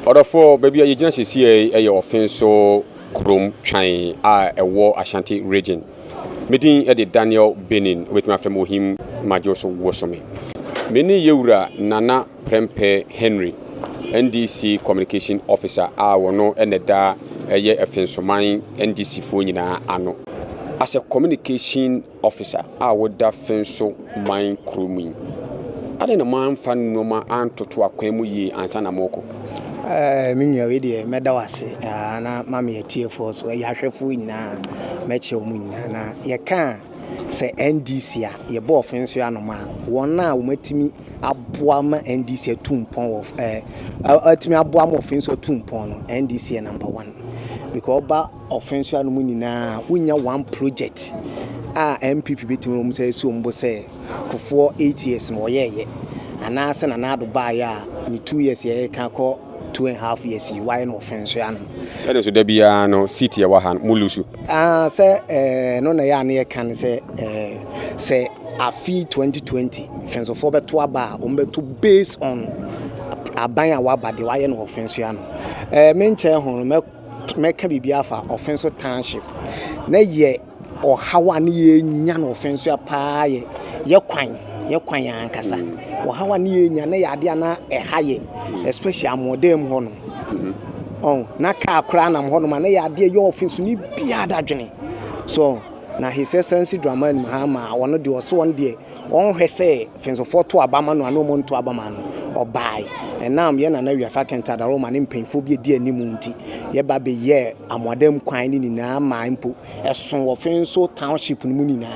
Order for baby agency see a offense so chrome trying a war Ashanti region. Meeting at the Daniel Benin with my friend Mohim Majoso Wosomi. Many Yura Nana Prempe Henry, NDC Communication Officer, our no and the da a year offense mine NDC Fonina Ano. As a communication officer, I would da fenso mine crewing. I don't know man fan no man and to a quemu and Sanamoko. Minya wedi medawase na mama tie for so ya hwefo nyina meche omunya na ye kan se NDC a ye bo offense anoma wona womatimi aboa ma NDC atumpon of atimi aboa ma offense atumpon no NDC number 1 because ba offense anoma nyina wonya one project MPP betimi om say so mbo say for 8 years no ye ana se na do ba ya ni 2 years ye kan ko 2.5 years why no offense ya no ene so da bia no city ya wahan mulusu say no na ya na kan say afi 2020 offense for beto aba o beto based on aban ya waba de why no offense ya no menche ho meka bibia fa offense township na ye ohawa na ye nya no offense ya pa ye kwan ankasa ohawa na ye nya na ya de na ehaye especially amodem ho no na ka akra na ho no na ya de ye offense ni bia dadwene so na his excellency Dramani Mahama wono de oso on de on hwese offense for to abama no ano mo nto abama no obai enam ye na na wi fakenta da Roma ne mpenfo bi di animu nti ye ba be ye amodem kwan ni na ma mpo eson offense township ni mu ni na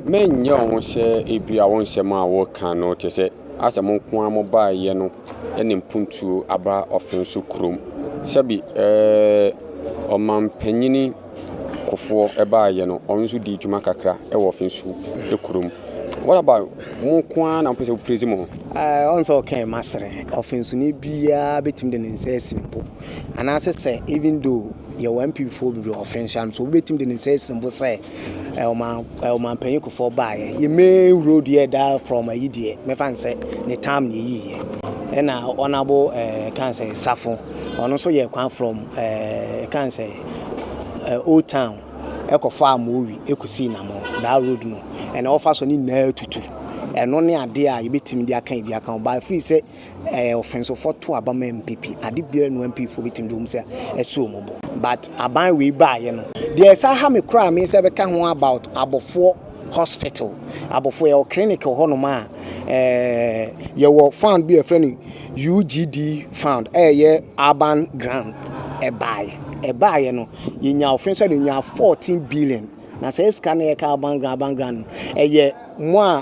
men yo won se ebia won se ma wo kan no te se asem nko amoba ye no ene mpuntu aba offense krom sabi omampanyini kofo eba ye no onso di djuma kakra e wo offense ekrom. What about Mukwan and President? Also, okay, master. Offense ni bia betim de nse simple. And as I say, even though your MP before be offense, so betim de nse simple say, man pay you for buy. You may road here there from a year. Me fan say the time ye. And honorable can say Safo. And also you come from can say Old Town. Eko farm movie eko see na mo that road no and offer so ni na tutu eno ne ade a yebetim de akan bi akan ba free say offense for to abama MPP ade bia no MP for betim do say eso mobo but aban we ba ye no there say ha me kra me say be ka ho about abofo hospital abofo your clinic ho no ma ye wo found be a friend UGD found ye urban grant e buy no yinya offense nya 14 billion na say scan e ka urban grant ye mo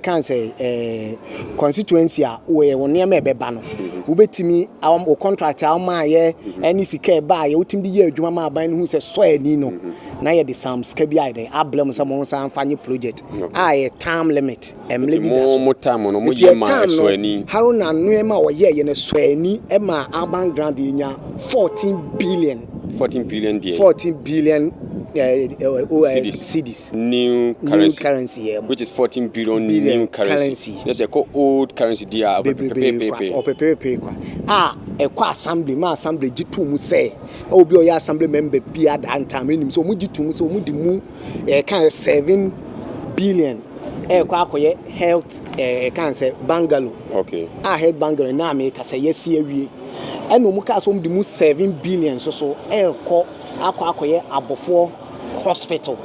can say constituency a we won ne me beba no wo betimi o contract a ma ye any sika e buy wo tim di ye adwuma ma aban hu say so ani no na ye the sam ska bi ai dey ablem some won san fanye project a time limit emle bi da mo time no mo ye ma so ani haruna no e ma wo ye ne so ani e ma urban grant nya 14 billion there 14 billion cedis new currency yeah, which is 14 billion new currency. Yes, a old currency dia pepe kwa assembly ma assembly jitu mu say obi o ya assembly member bia that time nim so mu jitu mu so mu di mu kan 7 billion kwa akoye health kan say bungalow okay health bungalow na me ka say yes awie eno mu ka so mu di mu 7 billion so akoye abofo hospital.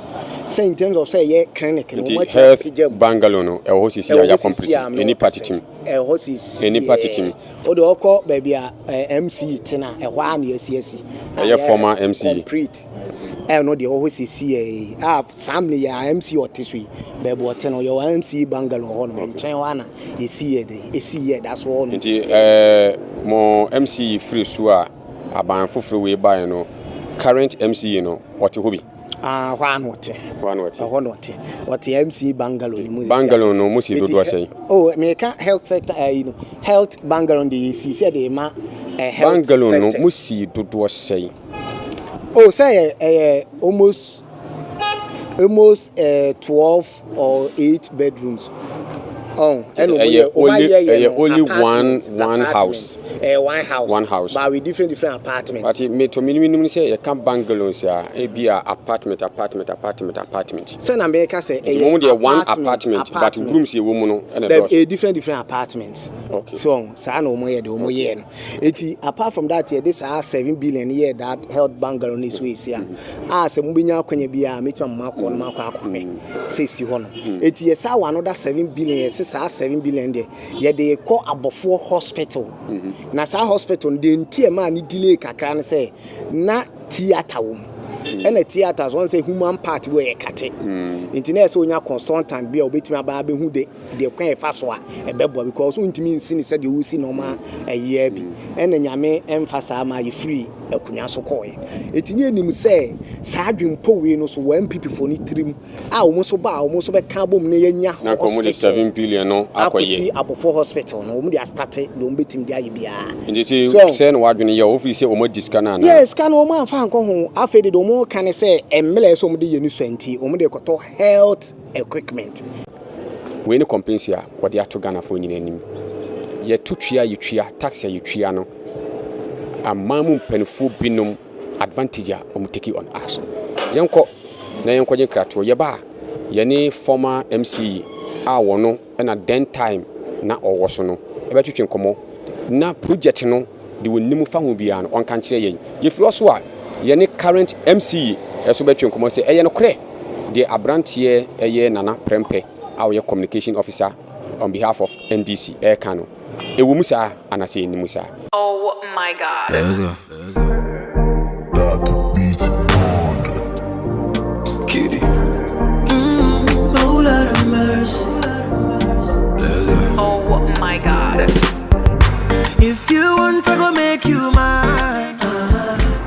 Say in terms of say yeah clinic no health bungalow no e ho sisi ya complete any party team any party team o de okọ baby MC tina e ho an yesi e former MC complete no de ho sisi family ya MC otisui baby what no your MC bungalow ho no chen wana esi that's all mo MC free so aban foforo we buy no current MC no what hobi one what MC bungalow ni muzi bungalow no musi dodo asai American health sector health bungalow the said the ma health bungalow no musi dodo asai say almost 12 or 8 bedrooms Oh, and only one house. One house. But with different apartments. But me to minimum say you can bungalows here. It be a apartment. So na make say only one apartment, but rooms you woman and a different apartments. Okay. So no more the it apart from that here this are 7 billion year that held bungalow in this way here. As a mubinya kwenye bia meet ma akome. Says you hono. It yes another 7 billion yes 7 billion there. Yeah they call Abofo hospital. Na sa hospital de ntie ma ni delay kakra ne say na theater wo. And the theaters one say human part where kate. Internet so nya consultant be obetimi aba be hu de kwan fa so a ebebo because untimi nsi ni said you see normal a year bi. And nyame emphasize ma you free akunya so koy. Etinye nim say sa adwempo we no so one people for ni trim a omo so be ka bom ne yanya hospital 7 billion no akoye Abofo hospital no omo dey start do omo betim dey aye bia. Nditi say no wadwene ye office omo diskana na. Yes, kan omo afa anko ho afede do omo kan say emele so omo dey yenu swanti omo dey koto health equipment. We no compensate what they are to Ghana for nyinanim. Ye tutwia yetwia tax yetwia no. Amamu penfo binum advantage take on us. Yenko na yenko je krato ye ba ye ni former MC a wono na den time na owoso no e ba twetwe nkomo na project no de wonimu fa ho bia no on kan kire yen ye firo so a ye ni current MC eso ba twetwe nkomo se eye no kre de abrantie eye nana prempe our communication officer on behalf of NDC Air Kano. Ewumusa anase nimusa. Oh my God. Let's go. Kitty. No lot of mercy. Let's go. Oh my God. If you want, I go make you mine.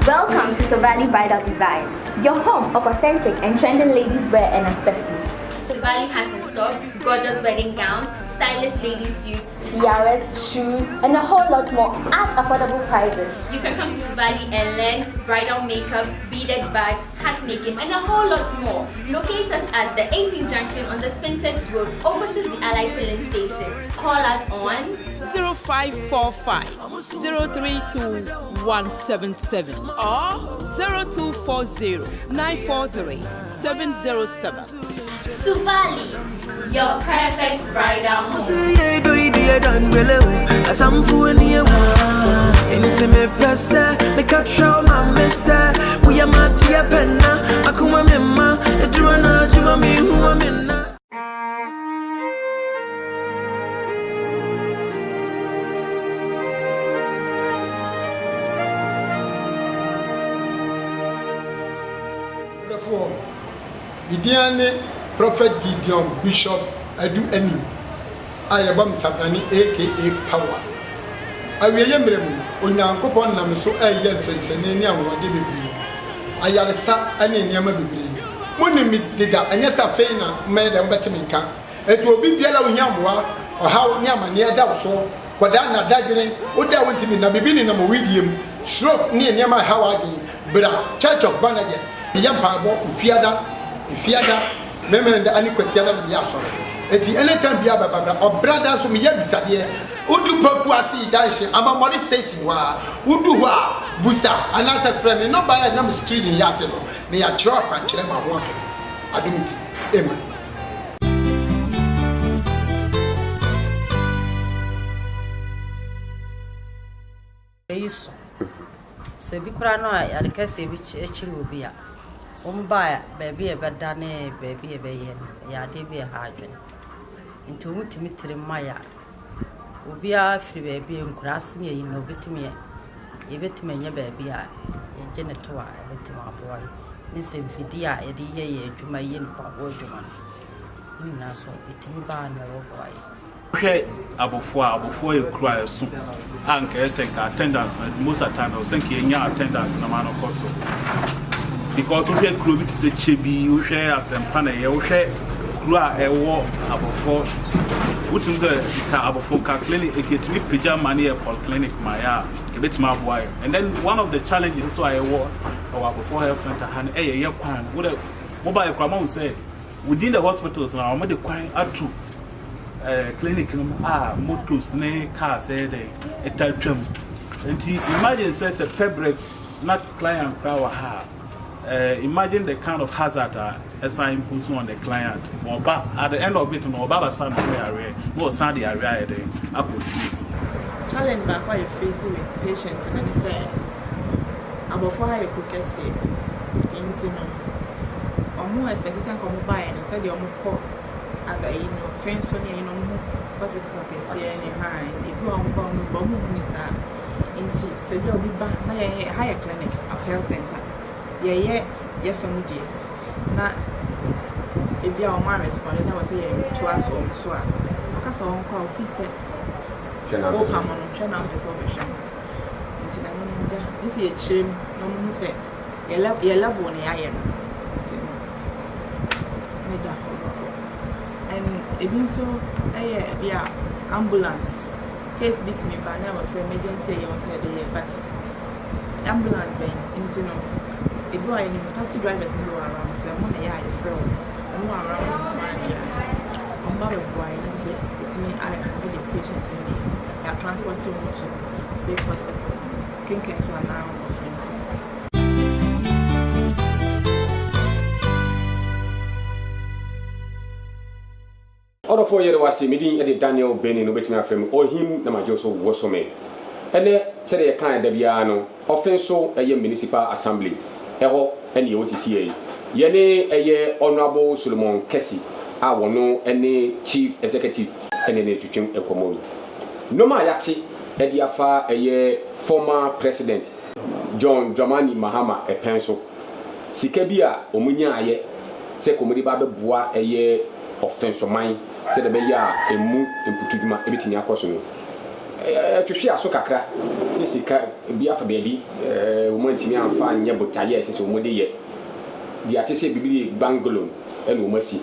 Welcome to Suvali Bridal Design, your home of authentic and trending ladies wear and accessories. Suvali has in stock gorgeous wedding gowns, stylish lady suits, tiaras, shoes, and a whole lot more at affordable prices. You can come to Suvali and learn bridal makeup, beaded bags, hat making, and a whole lot more. Locate us at the 18th junction on the Spintex Road, opposite the Allied Filling Station. Call us on 0545 032 177 or 0240 943 707. Suvali, your perfect bridal home. Idiane Prophet Gideon Bishop Adu Enim Ayabam Sabrani aka Power. Awiyemrem Onyankopon nam so ayen senchene ni anwade bebre. Ayaresa ane niama bebre. Moni mi deda anyasa feina meda mbetimi nka. Etu obi biala onyamwa ohaw ni amane ada so kwada na dadwene oda wontimi na bibini na mo widiem stroke ni niama hawadi bra Church of Barnabas yampa bo fiada memene da ani kwasiada no ya soro eti anytime bia baba o brother so me ya bisade udu paku asi danshi amamori station wa udu wa busa anasa frame no buy na street in yase no ne ya tro kwa kire ma ho to adumti amen. Isso se bi kura no ya de kase bi echiri obi a Umbaya, baby, a bedane, baby, a bayan, Yadi, a hydrogen. Into Mutimitri Maya. Ubia free baby and grassing ye no bitimia. A bitimia baby, a genitor, a bitima boy. Nisim Fidia, a dear, to my yin pawodman. Naso, it in barn or boy. Before you cry soup, and attendance, most of the time I was thinking attendance in a man of course. Because we have crew to say Chibi, we share as a panel, we share crew a war Abofo. What is the Abofo clinic? A get me pajama money for clinic, Maya, a bit my boy. And then one of the challenges so I war our Abofo Health Center and a year plan. What a mobile crowd said within the hospitals now, I'm the quiet at two. clinic no motos ne cars dey etwam nti imagine say pebrek not client power ha imagine the kind of hazard assign puts on the client or at the end of it no baba sound area no sound the area there challenge back why you facing with patients and they say about for how you cook say into no or more especially come by and say the omo and friends on hospital can see any high if you are bomb ni sa into say you be back na higher clinic or health center yeah family na if you are man respond na was say to us so because on call office o pamono try na person be sham into na no da this is a chim no mo say ye level ni aye no and even so ambulance case beat me by now was emergency you was there but ambulance being into no if you are in taxi drivers no around so I'm on a friend no around I'm not a boy and say it's me I had the patients in me they are transporting to big hospitals can cancel now of friends. All of you was meeting at Daniel Benin, no between from or him, Namajoso Wosome. And then said a kind of Biano, offenso a municipal assembly, Eho and the OCCA. Yene a year Honorable Solomon Kessi, I will know any chief executive and any teaching a commode. No my yati, Eddie Afa a year former president John Dramani Mahama a pencil. Sikebia, Omunya aye, se comedy babe bois a year offense of mine. Said the beya a move in Putujuma, everything ya costume. To share so kakra, since be for baby, woman to me and find your botaye, says Omodi yet. The artist Bibi Bangalore and Umasi.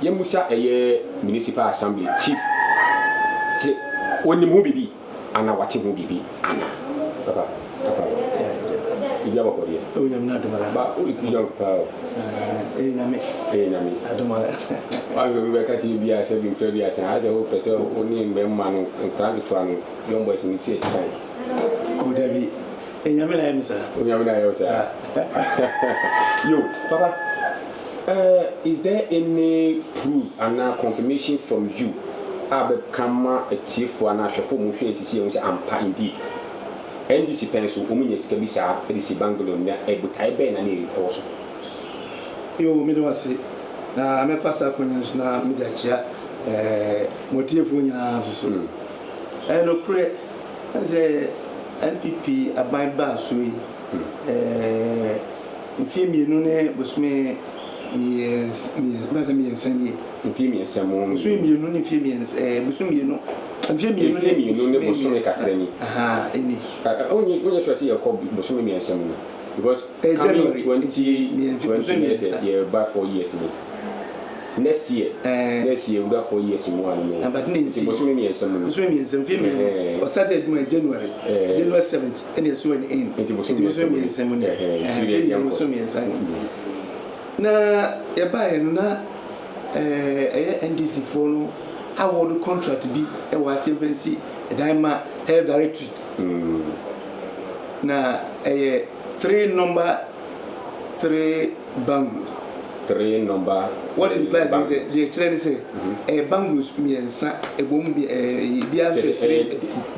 Yemusa a year municipal assembly chief. Say, only movie and now watching movie Anna. Papa. You have a body. Oh, I'm not but we can young power. I don't want I will catch you be a 7 30 years and as a whole person only in Bemman and private one, young boys in 6 time. Oh, there be a Yamina, sir. You, Papa, is there any proof and now confirmation from you? Abe Kama a chief for an actual form of indeed. NDC pencil, Uminis Kabisa, NDC Bangalore, able to Ben and also. You midwasi na me pasa konyanso na midachia motive nyina so no kure say NPP aban ba so yi mfimienu ne bosme mi baza mi ensani mfimienu samo mfimienu ni mfimienu bosmienu mfimienu ne bosme kakrani aha eni onye so say yakob bosme mi ensani because January 20 years about 4 years next year we got 4 years more but we started in January 7th and it's when in na e buy na NDC for no award contract bi e was agency e daima health directorate na 3 number 3 bangles. 3 number. What implies is the children say a bangles means a bomb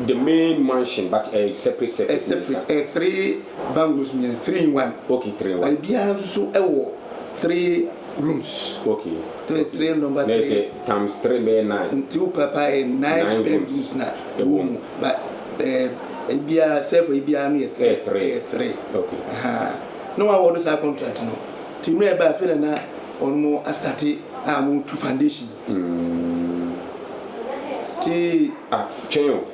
the main mansion, but a separate. 3 bangles means 3 in 1. Okay, 3 in 1. But be also 3 rooms. Okay. 3 number 3 times 3 may 9. 2 papa 9 bedrooms na a room, but. Ebia self ebia no 3 okay no I want to contract no team e ba fe na onmo astarte am to foundation ti chenyo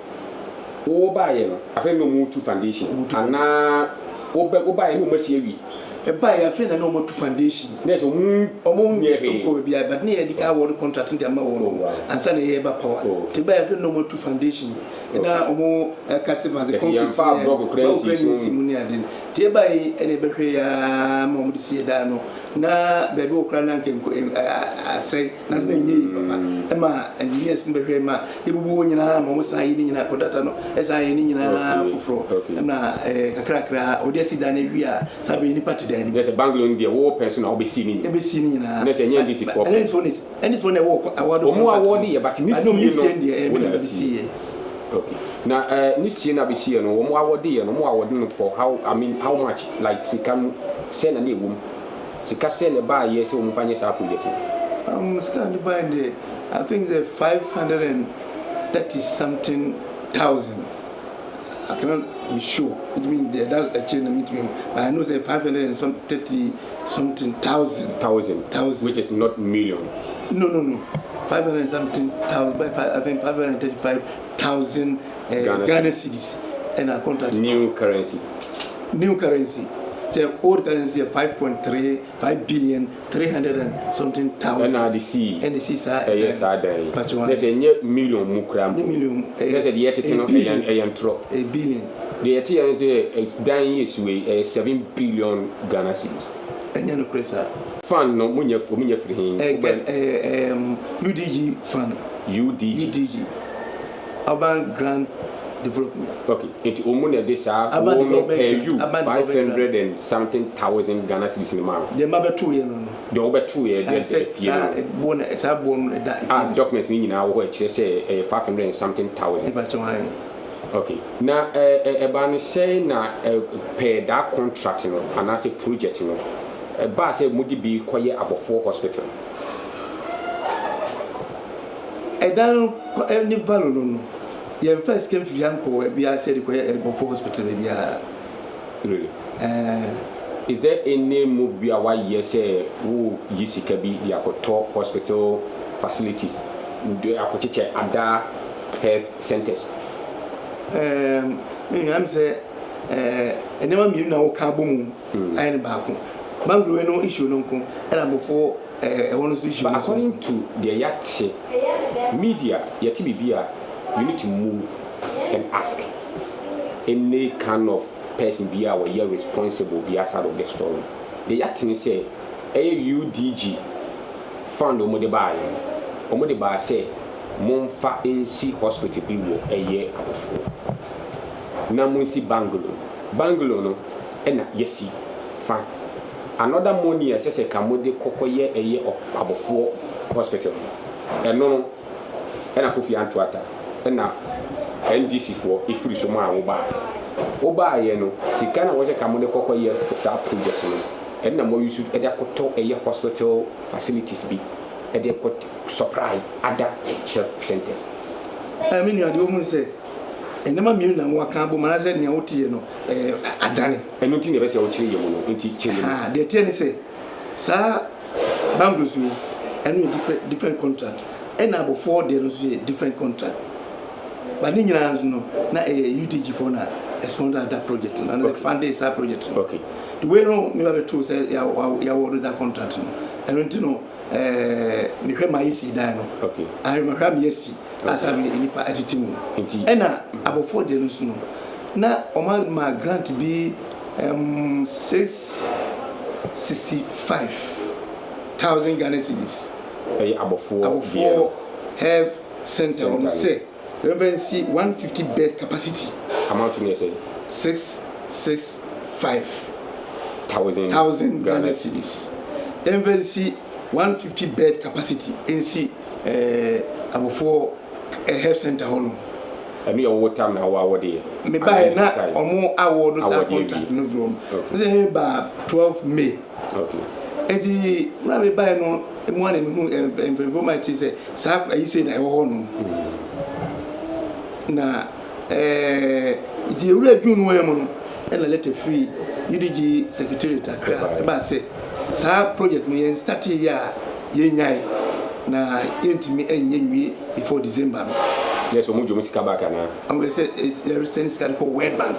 o ba ye no afa no mu to foundation ana o ba ye no masi awi e ba ye afa na no mu to foundation na so mu ko bia but na edika award contract ndi ama wo ansa na ye ba power ti ba ye afa no mu to foundation na omo katsivase concrete block crazy muni aden tie bai ene behwe ya momu disi da no na bebe okra na nke asai na zna nyi papa e ma engineers in the ma ebubu nyina ma mo san yi nyina contractor no esan yi nyina foforo na kakrakra odi si da na wi a sabe ni party da ni there's a Bangalore there wo person na obesi ni nyina na say nya this for any phone e work award o mo award ye but ni see okay na ni see na be see no wo mo award ye no mo award no for how much like sikam send na ewum sika send ba ye say wo mo fanye sa project scan buy the I think it's 530 something thousand. I cannot be sure. It means that a chain meet me, but I know it's 530 something thousand, which is not million. No. 500 something thousand. I think 535,000 Ghana cedis, and I contract new currency. The old currency of 5.3 billion 300 and something thousand. And the C sir. Yes, I die. There's a million mukram. There's a billion. The ETA is a dying years way 7 billion Ghana cedis. And you know, Chris, fund no munya for me for him. UDG fund. UDG. Urban Grant Development. Okay, into Omuna this pay you 500 and something thousand Ghana cedis in the month. The number 2 year no. The over 2 years. Documents in now which say 500 and something thousand. Okay. Now ban say na pay that contract no and as a project no. Ba say mudi be quiet about 4 hospital. Dan any value no. Your first came to Yanko, be I said, before hospital, maybe. Really? Is there any move be a why you say, who Yisikabi, the Akoto hospital facilities, the Akotiche Ada health centers? I'm saying, and never knew now Kaboom, I am back. Bangalore no issue, no, and I'm before I want to issue. According to the Yatse media, Yatibia. You need to move and ask any kind of person be our year responsible be outside of the story. The acting say AUDG fund omode buy say Monfa NC hospital be wo a year above. Na munsi Bangalore no ena yesi fine. Another money as say kamode kokoye a year above hospital. And no ena fufi antuata. Na NDC for ifuri so ma oba ye no sika na wo se kamode kokoye that project no and na mo use e dey akoto eye hospital facilities bi e dey supply other health centers. I mean you are the woman say enema mi na wo kan bo ma say ne wotie no adane enu ti ne be say wo kire ye mo no nti kire the ten say sa bandos we enu different contract and before there was a different contract. But in no, na UDG for na respond that project and the fund is that project. Okay. The way no me have to say ya award that contract no. And you know me hwe my see die no. Okay. I remember me see as I be nipa attitude. And na before there no na o ma grant be 665,000 Ghana cedis. Above health center on say we see 150 bed capacity. Amount to me say 665,000 Ghana cedis. We see 150 bed capacity in see above a health center home. And me what time now award here? Me buy na omo award us contract no room. Say by 12 May. Okay. Eti na me buy no mo na me hu informant say sa you say na e ho no. Na iti ewura dwunu we mo no e na letter free UDG secretariat akra e ba say sa project no yen start ya yen nyai na yentimi enyenwi before December. Yes, we move to back now. And we say there is a scan called World Bank.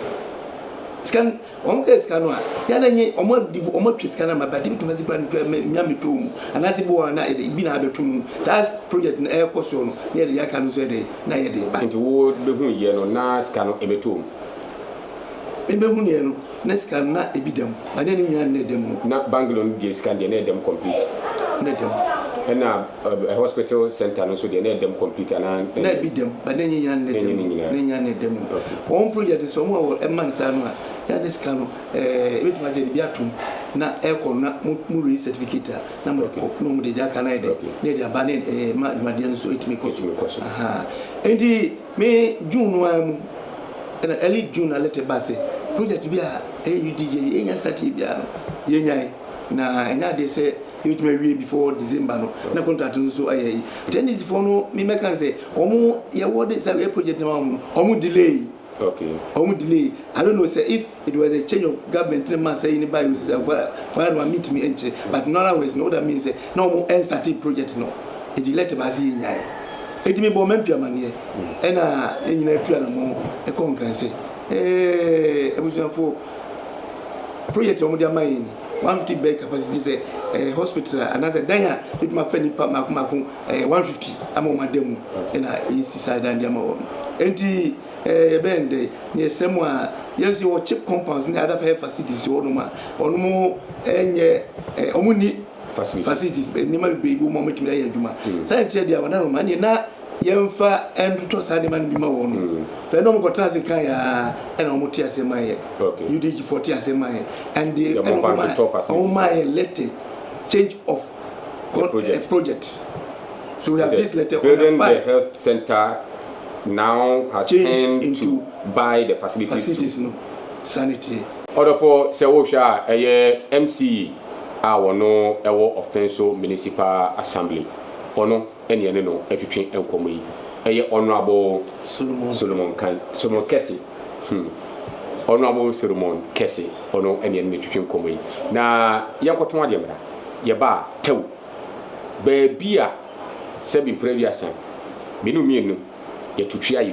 Scan, one case scan one. Yana, almost scan my body to Mazipan, Yamitum, and as it was not been able to. That's project in Air Coson near the Yakan Zede, Nayade. But into wood, the Yano, Nas cannot ebetum. Ebehuniano, Nescan not ebidem, but then you need them. Not Bangalore, they scan, they need them complete. Need them. And a hospital center no so they need them computer na be them but then you need them one project is somewhere a man sanwa ya this kanu it was a biatum na aircon na mu certificate na mo no de ja kana ide na de abane madian so it me cost aha enti me June no am na early June na let base project bia UDJ enya start bia no yenya na enya de say you may be before December no na contract so ayi then is for no me make can say omo ye what is a project na omo delay. Okay. Delay. I don't know say if it was a change of government man say anybody will say why meet me enche but no other ways no that means say no end started project no it let basi nyai it me bo mempia manie e na enyina tu ana mo e concurrence ebujanfo project omo dia mai ni 150 bed capacity say hospital and as a danya it ma fani pa makum 150 amo mademu na east side and am enti bende ne semwa yes your cheap compounds ne other facilities onuma onumo enye omuni facilities ni ma be mo metimi ya adwuma sai tie dia wana no ma ne na yemfa entuto sa ne man bi ma wonu fe no mo kota se kan ya na mo tie ase ma ye UDG 40 ase ma ye and the letter change of project so we have this letter building the health center now has changed to buy the facilities no sanity order for sewosha MC wono ewo offenso municipal assembly ono ene no etwetwe enkomo yi honorable Solomon Kese honorable Solomon Kese ono ene ne etwetwe enkomo yi na yankoto ade mra ye ba tew be bia sebi previous minu mienu ye tutua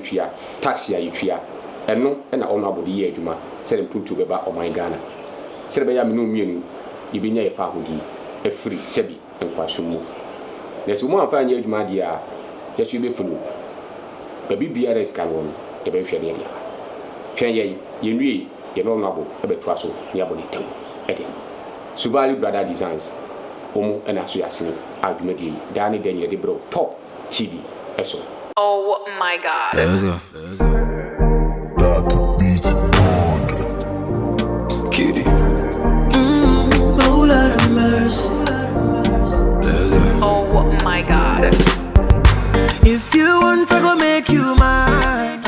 taxi ayetua eno na honorable ye adwuma sere mpuntu beba o my Ghana sere be ya minu mienu yibinya ye fa hodi efri sebi enkwasumu na so mo amfa anya adwuma dia ye so be fulu be BRS kan won e be hwede dia twen ye nwie ye no honorable e be toa so ni aboni tem e dia Suvali Brother Designs omo na so yasini adwuma di Dani Daniel de bro top TV eso. Oh my God. Let's go. That beat on. Kitty. No lot of mercy. Let's go. Oh my God. If you want to go make you mine.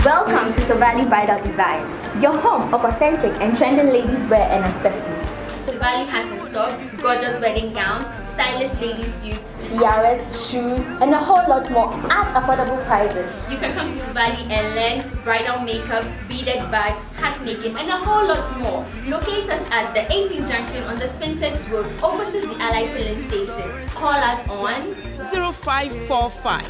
Welcome to Savali Bridal Design, your home of authentic and trending ladies wear and accessories. Savali has in stock gorgeous wedding gowns, stylish lady suits, tiaras, shoes, and a whole lot more at affordable prices. You can come to Savali and learn bridal makeup, beaded bags, hat making, and a whole lot more. Locate us at the 18th junction on the Spintex Road, opposite the Allied Filling Station. Call us on 0545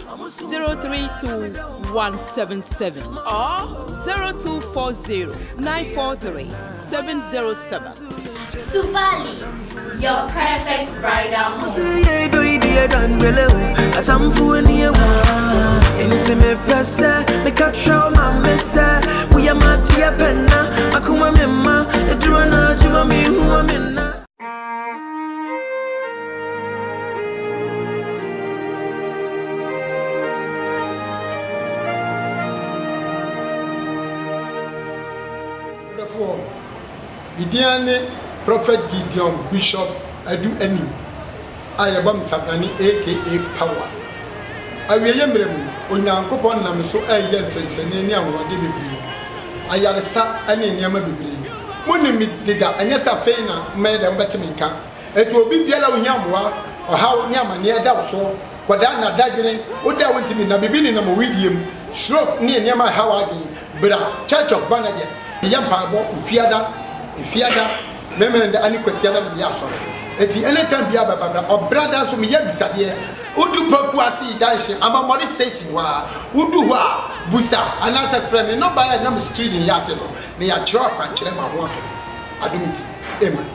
032 177 or 0240 943 707. Savali, your perfect bridal home. Therefore, Gideon, Prophet Gideon, Bishop, I do any. I am Sabrani, aka Power. I remember Unyankopon Nam so a yes, and Chania, what did be. I had a sa and in Yama be. Money did that, and yes, a fainer made a better minka. It will be Biala Yamwa or how Yama near that so. Quadana Dagny, what I went to me, Nabibin in a medium, stroke near Yama Hawadi, Bra, Church of Banajas, the Yampabo, Fiada, Member and the Aniquasiana of Yasor. At the any time, Biaba or brothers from Yabisadia, Udu Pokuasi Dashi, Amamori Station, Uduwa, Busa, and as a friend, not by a number street in Yaselo, they are drop and Chilema water. I don't Amen.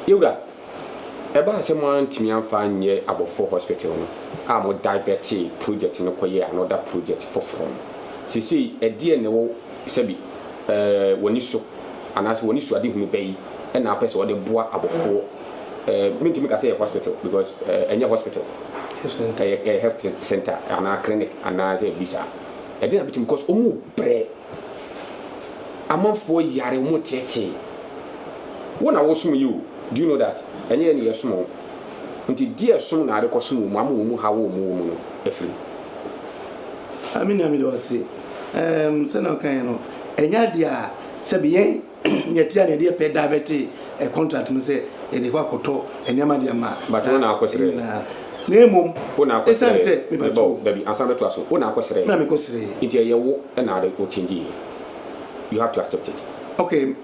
Yoga. Eba se mo antimi amfa nye abofo hospital no a mo divert project no koye another project for from sisi e die ne wo sebi woni so anaasɛ woni so ade hunu bɛyi ɛna apɛ sɛ ɔde boa abɔfoɔ mentimi ka sɛ yɛ hospital because ɛnyɛ hospital health center anaa clinic anaasɛ bisa ɛde na bɛtumi because ɔmu brɛ amanfoɔ yare ɔmu teetee wo na wosom yi o do you know that ɛnyɛ ne yɛsom o nti deɛ som na ade kɔsom wɔ mu ama wɔ mu ha wɔ mu no afiri amina wase sɛ na ɔkan no ɛnya deɛ a sɛ bɛyɛn nyɛtia ne deɛ pɛ davɛte contract no sɛ ɛde kɔ akɔtɔ ɛnneɛma deɛ ma bato na akɔsrɛ na emom ɛsan sɛ mebato dabi ansan bɛto aso wo na akɔsrɛ na mekɔsrɛ nti ɛyɛ wo ɛna ade ko change you have to accept it okay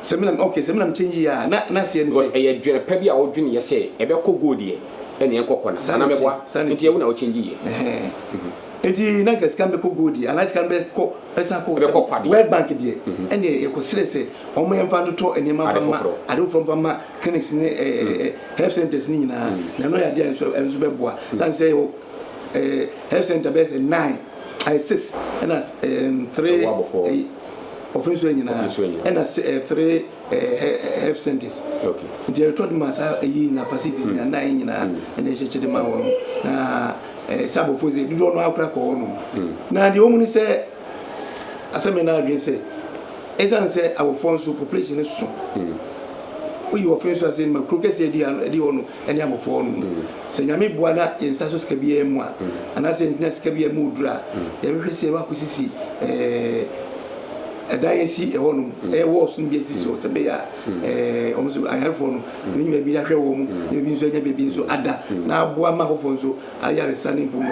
sɛmina change ya na sɛ ne sɛ ɛyɛ dwene pɛ bi a wo dwene yɛ sɛ ɛbɛkɔ gold yɛ ɛne ɛnkɔ kɔ na mɛboa nti ɛwo na wo change yɛ enti na kaskan be ko godi ana skan be ko esa ko World Bank die ene e ko sere se o mo yemfa ndo enema fama ade from fama clinics ne health centers ni nyina na no ya dia enso be boa san se health center be 9 I 6 and 3 offensive nyina and 3 health centers okay the told masa yi na facilities na 9 nyina ene chechede ma wono na sabo foze dudo no akra ko no na de omu ni se aseme na adwen se esan se abofonso population so oyi ofenso ase ma kro kese di ono ene abofo no se nyame boa na ensa so ska bia mu a ana se ensa ska bia mu dura ya hwe se wa kosisi dayensi ehonum works no bi esiso se be ya omuso ayarfo no ni me bi ya hwe wo mu ni bi nso anya be bi nso ada na aboa ma hofo nso ayaresa ni mpum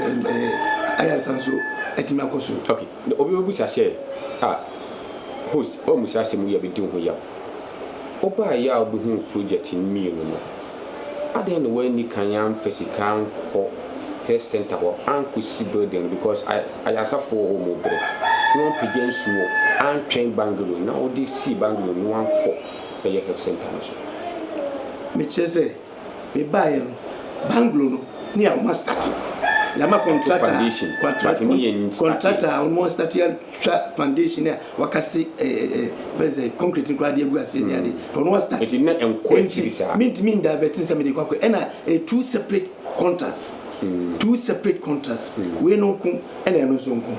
ayaresa nso etima koso okay obi obu sase host o mu sase mu ya be din ho ya oba ya obi hu project mi no ada no wani kan ya mfesikan ko health center ho ankosi building because I asafo ho mo bre no pigeon suo and train Bangalore now they see Bangalore no one call the health center so me chese me buy no Bangalore no ni a ma start la ma contractor almost start foundation ya wakasti veze concrete kwa de gu ase ni ade no start it na encourage bisa mean that betin say me de kwa na two separate contracts we no kun ena no so kun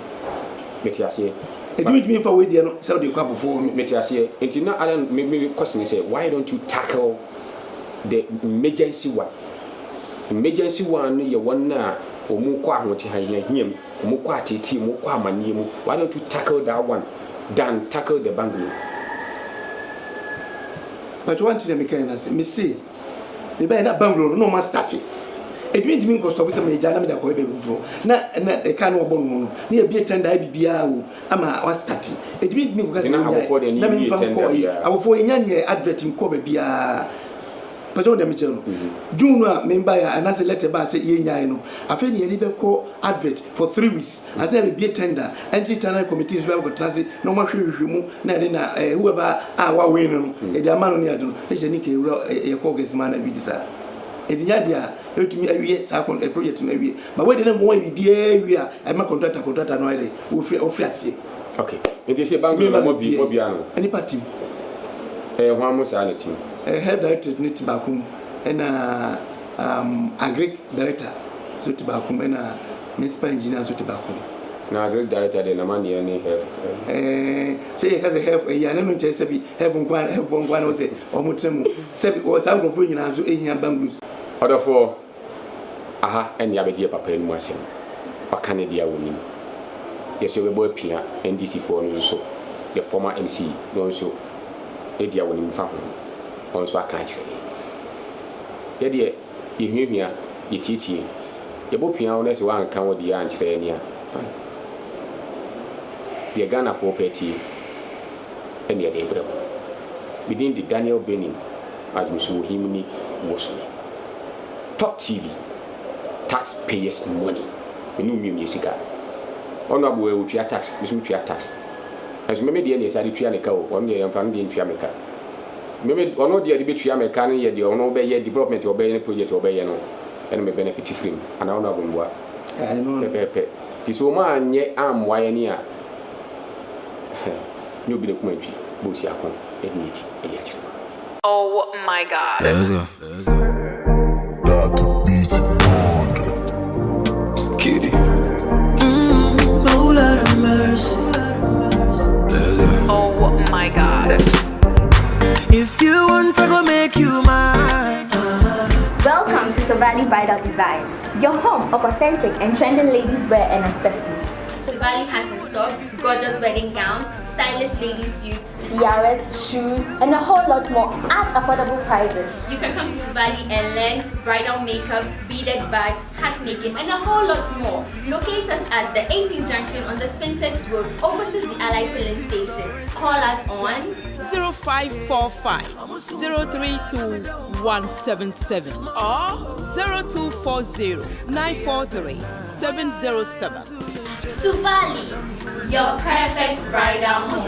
metiasie it mean for we there no sell the crap before metiasie enti na alan me question say why don't you tackle the emergency one ye one na omu kwa ahote hanyam omu kwa tete omu kwa amanie mu why don't you tackle that one than tackle the Bangalore but one thing me can say me see me buy na Bangalore no ma start it mean to me cost of some jana me da ko be before na e ka no obo no no na e bi tender bibia o ama wa start it mean to me ko ka say na me fan ko abofo nyanye advert ko bibia but on dem chelo June a member ya anase letter ba say ye nyan no afa ne yeli be ko advert for 3 weeks as say be tender entry tunnel committees we go transit no ma hwehwe mu na de na whoever wa win no e de ama no ne ade no e je ni ke ye ko gesman na bi disa edinya dia etumi awie sa project no awie but we dey na mo bibia awie a ma contractor no ide ofri ase okay it is a Bangalore mo bi ano any party ho amusa na team head director ni Tibakum na agric director so Tibakum na municipal engineer so Tibakum na agric director de na man ye ni have say he has a have ya na no chese bi have one o say o mutremu say o sa ngofo nyina so ehia Bangalore odofo aha eni abedi papa enu asem waka ne dia wonim yeso we bo apia NDC for no so the former MC no so e dia wonim fa ho on so aka kire ye de yehwehwia yetitie ye bo pia wo na se wan kan wo dia an kire ni a fine the Ghana for party eni de brabo within the Daniel Benin admusu himni Wosome Top TV taxpayers money enu mi sika ono abo we twa tax bisu twa tax aso meme de ne sa de twa ne ka o ono ye mfa no de twa me ka meme ono de de betwa me ka ne ye de ono be ye development o be ye project o be ye no ene me benefit free ana ono abo mboa pepe ti so ma anye amwa ye ni a ne obi ne kuma ntwi bosi akon e ni ti e ya chiri. Oh my God. Let's go. Got the beat on. Kitty. No lot of mercy. Oh my God. If you want to go make you mine. Welcome to Savali Bridal Design, your home of authentic and trending ladies wear and accessories. Savali has in stock gorgeous wedding gowns, stylish lady suits, tiaras, shoes, and a whole lot more at affordable prices. You can come to Savali and learn bridal makeup, beaded bags, hat making, and a whole lot more. Locate us at the 18th junction on the Spintex Road, opposite the Allied Filling Station. Call us on 0545 032 177 or 0240 943 707. Savali, your perfect bridal home.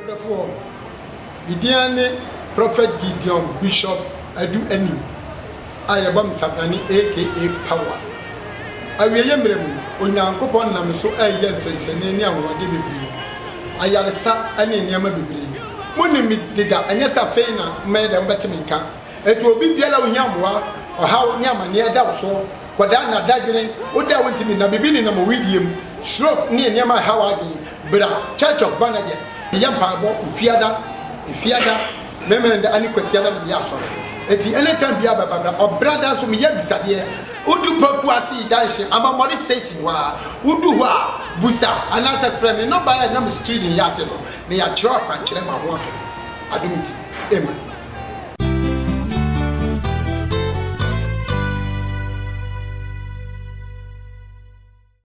Therefore, Gideon, Prophet Gideon, Bishop, I do any. I am Sabrani, aka Power. I remember when Uncle Ponam so a yes and any one did I had a sap and in Yama Bibri. When me did that, and yes, a faina made a better minka. It will be yellow yamwa or how Yama near that so. Quadana Dagrin, what that went to me, Nabibi in a medium, stroke near Yama Howard, but Church of Banajas, the Yampa, Fiada. Remember the any question of Yaso. At the any time, Biaba or brothers from Yabisadia, Udu Pokuasi dancing, I'm a modest station, Udua, Busa, and as a friend, not by a number street in Yaselo, they are truck and Chilema water. I don't. Amen.